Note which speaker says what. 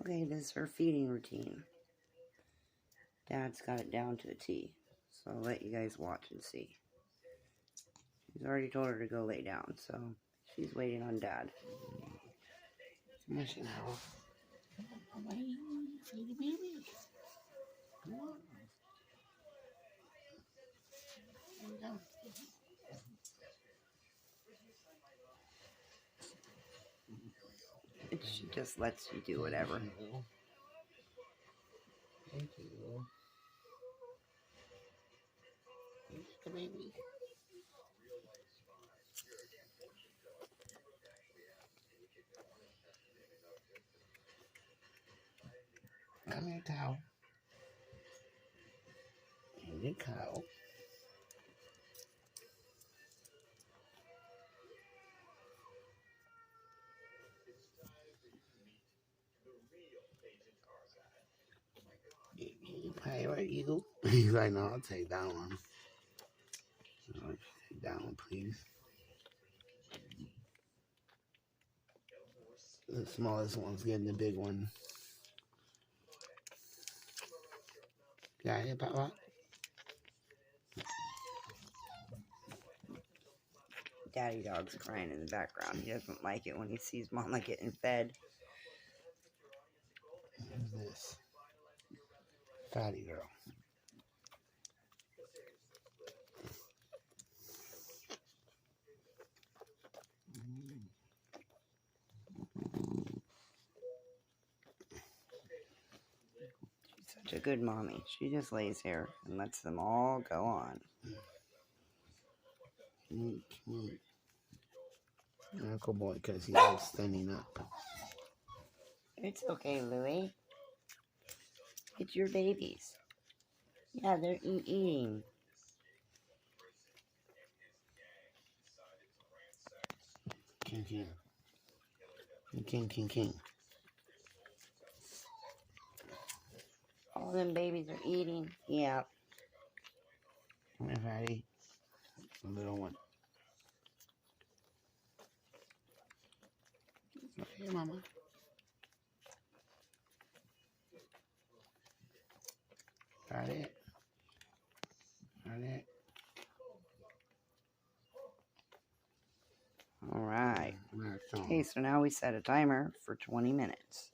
Speaker 1: Okay, this is her feeding routine. Dad's got it down to a T. So I'll let you guys watch and see. He's already told her to go lay down, so she's waiting on Dad.
Speaker 2: Come on, now. Come on, baby. Come on. There we go.
Speaker 1: She just lets you do whatever.
Speaker 2: Thank you. Come baby. Come here, cow. Here you go. You play with you. He's like, no, I'll take that one. No, take that one, please. The smallest one's getting the big one. Got it, Papa?
Speaker 1: Daddy dog's crying in the background. He doesn't like it when he sees Mama getting fed.
Speaker 2: Who's this? Fatty girl.
Speaker 1: She's such a good mommy. She just lays here and lets them all go on.
Speaker 2: Uncle boy, because he's all standing up.
Speaker 1: It's okay, Louie. It's your babies. Yeah, they're eating.
Speaker 2: King. King.
Speaker 1: All them babies are eating. Yeah.
Speaker 2: Come here, Fatty. The little one. Here, Mama. Got it.
Speaker 1: All right. Okay, so now we set a timer for 20 minutes.